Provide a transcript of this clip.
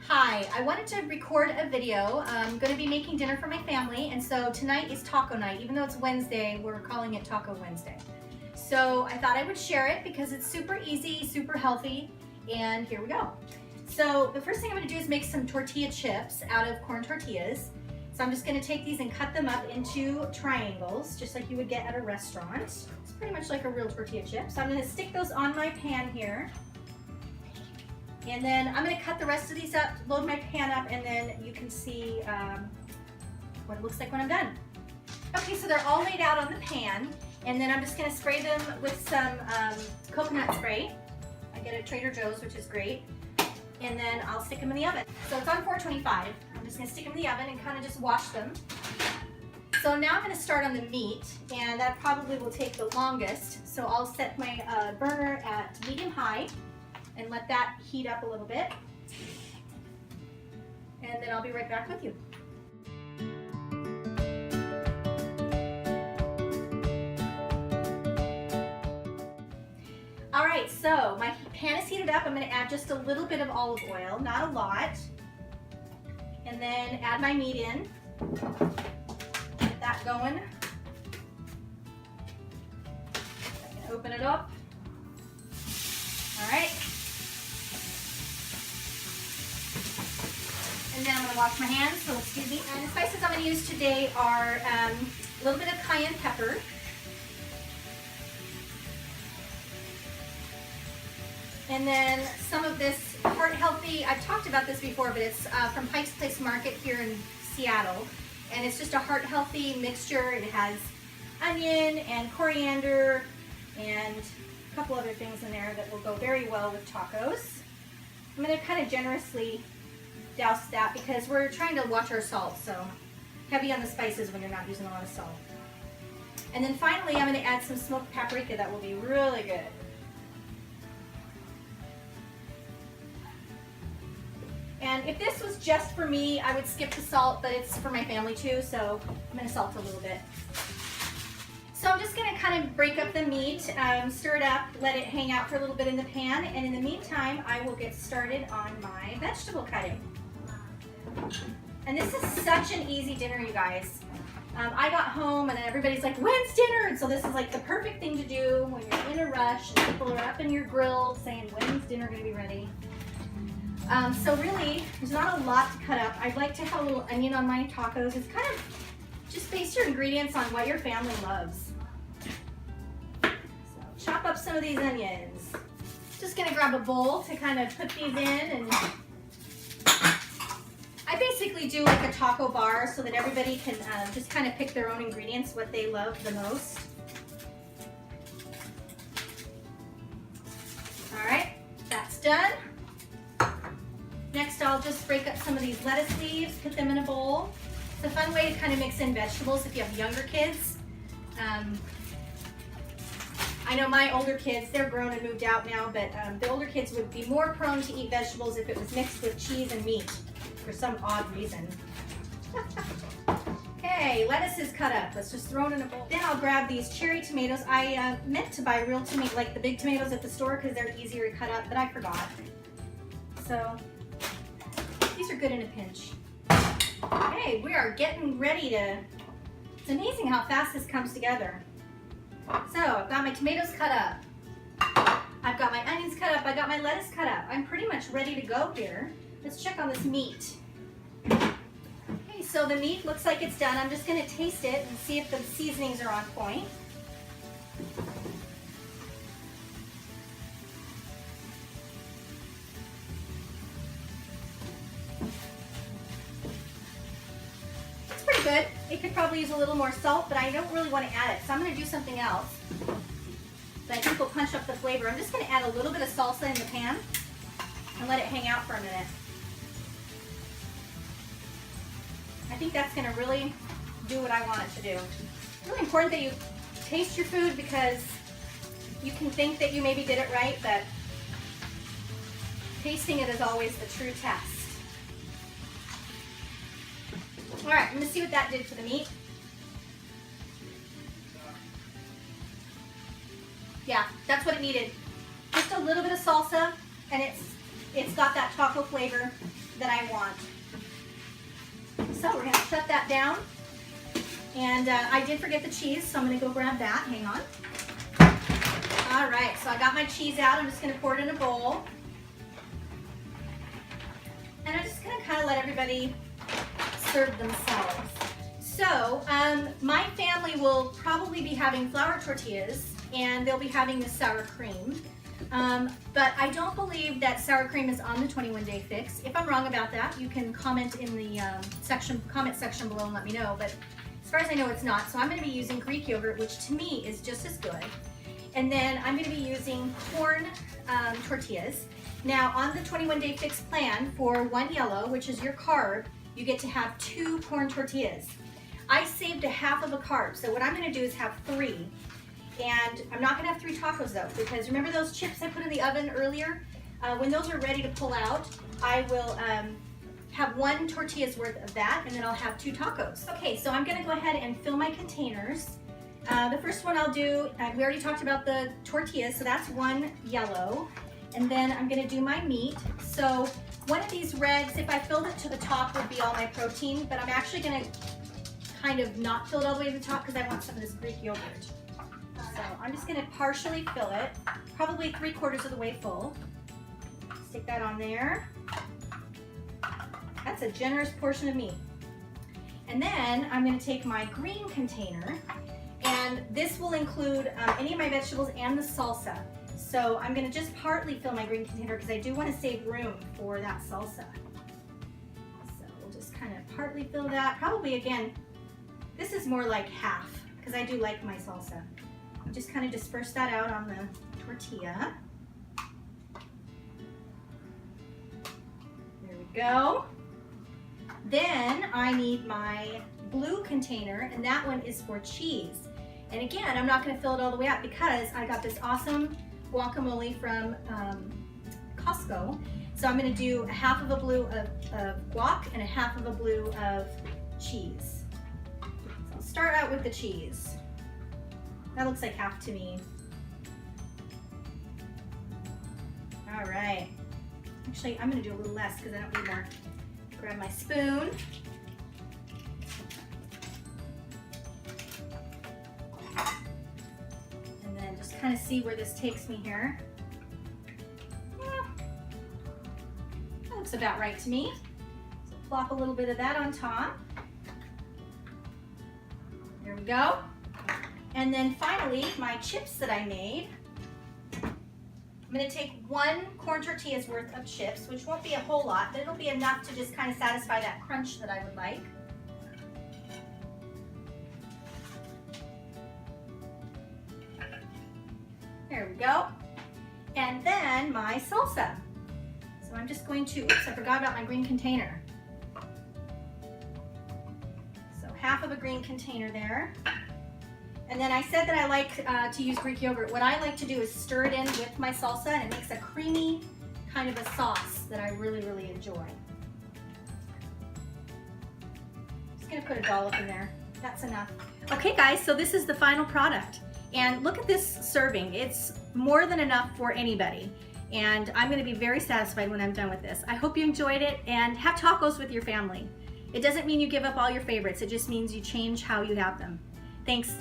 Hi, I wanted to record a video. I'm going to be making dinner for my family, and so tonight is taco night. Even though it's Wednesday, we're calling it Taco Wednesday. So I thought I would share it because it's super easy, super healthy, and here we go. So the first thing I'm going to do is make some tortilla chips out of corn tortillas. So I'm just going to take these and cut them up into triangles, just like you would get at a restaurant. It's pretty much like a real tortilla chip. So I'm going to stick those on my pan here. And then I'm going to cut the rest of these up, load my pan up, and then you can see what it looks like when I'm done. Okay, so they're all laid out on the pan, and then I'm just going to spray them with some coconut spray. I get it at Trader Joe's, which is great. And then I'll stick them in the oven. So it's on 425. I'm just going to stick them in the oven and kind of just wash them. So now I'm going to start on the meat, and that probably will take the longest. So I'll set my burner at medium-high and let that heat up a little bit. And then I'll be right back with you. All right, so my pan is heated up. I'm going to add just a little bit of olive oil, not a lot. And then add my meat in. Get that going. I can open it up. All right. And then I'm going to wash my hands, so excuse me. And the spices I'm going to use today are a little bit of cayenne pepper. And then some of this heart healthy, I've talked about this before, but it's from Pike's Place Market here in Seattle. And it's just a heart healthy mixture. It has onion and coriander and a couple other things in there that will go very well with tacos. I'm going to kind of generously douse that because we're trying to watch our salt, so heavy on the spices when you're not using a lot of salt. And then finally I'm going to add some smoked paprika that will be really good. And if this was just for me, I would skip the salt, but it's for my family too, so I'm going to salt a little bit. So I'm just going to kind of break up the meat, stir it up, let it hang out for a little bit in the pan, and in the meantime I will get started on my vegetable cutting. And this is such an easy dinner, you guys. I got home and everybody's like, when's dinner? And so this is like the perfect thing to do when you're in a rush and people are up in your grill saying, when's dinner gonna be ready? So really, there's not a lot to cut up. I'd like to have a little onion on my tacos. It's kind of just base your ingredients on what your family loves. So chop up some of these onions. Just gonna grab a bowl to kind of put these in, and I basically do like a taco bar so that everybody can just kind of pick their own ingredients, what they love the most. All right, that's done. Next, I'll just break up some of these lettuce leaves, put them in a bowl. It's a fun way to kind of mix in vegetables if you have younger kids. I know my older kids, they're grown and moved out now, but the older kids would be more prone to eat vegetables if it was mixed with cheese and meat for some odd reason. Okay, lettuce is cut up. Let's just throw it in a bowl. Then I'll grab these cherry tomatoes. I meant to buy real tomato, like the big tomatoes at the store, because they're easier to cut up, but I forgot. So these are good in a pinch. Okay, we are getting ready to, it's amazing how fast this comes together. So I've got my tomatoes cut up. I've got my onions cut up. I got my lettuce cut up. I'm pretty much ready to go here. Let's check on this meat. Okay, so the meat looks like it's done. I'm just gonna taste it and see if the seasonings are on point. Good. It could probably use a little more salt, but I don't really want to add it, so I'm going to do something else that I think will punch up the flavor. I'm just going to add a little bit of salsa in the pan and let it hang out for a minute. I think that's going to really do what I want it to do. It's really important that you taste your food because you can think that you maybe did it right, but tasting it is always the true test. All right, I'm gonna see what that did for the meat. Yeah, that's what it needed. Just a little bit of salsa, and it's it's got that taco flavor that I want. So we're gonna shut that down. And I did forget the cheese, so I'm gonna go grab that, hang on. All right, so I got my cheese out. I'm just gonna pour it in a bowl. And I'm just gonna kind of let everybody serve themselves. So my family will probably be having flour tortillas, and they'll be having the sour cream. But I don't believe that sour cream is on the 21-day fix. If I'm wrong about that, you can comment in the comment section below and let me know. But as far as I know, it's not. So I'm going to be using Greek yogurt, which to me is just as good. And then I'm going to be using corn tortillas. Now on the 21-day fix plan for one yellow, which is your carb, you get to have 2 corn tortillas. I saved a half of a carb, so what I'm going to do is have 3. And I'm not going to have 3 tacos though, because remember those chips I put in the oven earlier? When those are ready to pull out, I will have 1 tortilla's worth of that, and then I'll have 2 tacos. Okay, so I'm going to go ahead and fill my containers. The first one I'll do, we already talked about the tortillas, so that's 1 yellow. And then I'm going to do my meat. So one of these reds, if I filled it to the top, would be all my protein, but I'm actually going to kind of not fill it all the way to the top because I want some of this Greek yogurt. So I'm just going to partially fill it, probably 3/4 of the way full. Stick that on there. That's a generous portion of meat. And then I'm going to take my green container, and this will include any of my vegetables and the salsa. So I'm going to just partly fill my green container because I do want to save room for that salsa. So we'll just kind of partly fill that. Probably, again, this is more like half because I do like my salsa. Just kind of disperse that out on the tortilla. There we go. Then I need my blue container, and that one is for cheese. And again, I'm not going to fill it all the way up because I got this awesome guacamole from Costco. So I'm going to do a half of a blue of guac and a half of a blue of cheese. So I'll start out with the cheese. That looks like half to me. All right. Actually, I'm going to do a little less because I don't need more. Grab my spoon. And then just kind of see where this takes me here. Yeah. That looks about right to me. So plop a little bit of that on top. There we go. And then finally, my chips that I made. I'm going to take 1 corn tortilla's worth of chips, which won't be a whole lot, but it'll be enough to just kind of satisfy that crunch that I would like. There we go. And then my salsa. So I'm just going to, oops, I forgot about my green container. So half of a green container there. And then I said that I like to use Greek yogurt. What I like to do is stir it in with my salsa, and it makes a creamy kind of a sauce that I really, really enjoy. Just gonna put a dollop in there. That's enough. Okay guys, so this is the final product. And look at this serving. It's more than enough for anybody. And I'm gonna be very satisfied when I'm done with this. I hope you enjoyed it, and have tacos with your family. It doesn't mean you give up all your favorites. It just means you change how you have them. Thanks.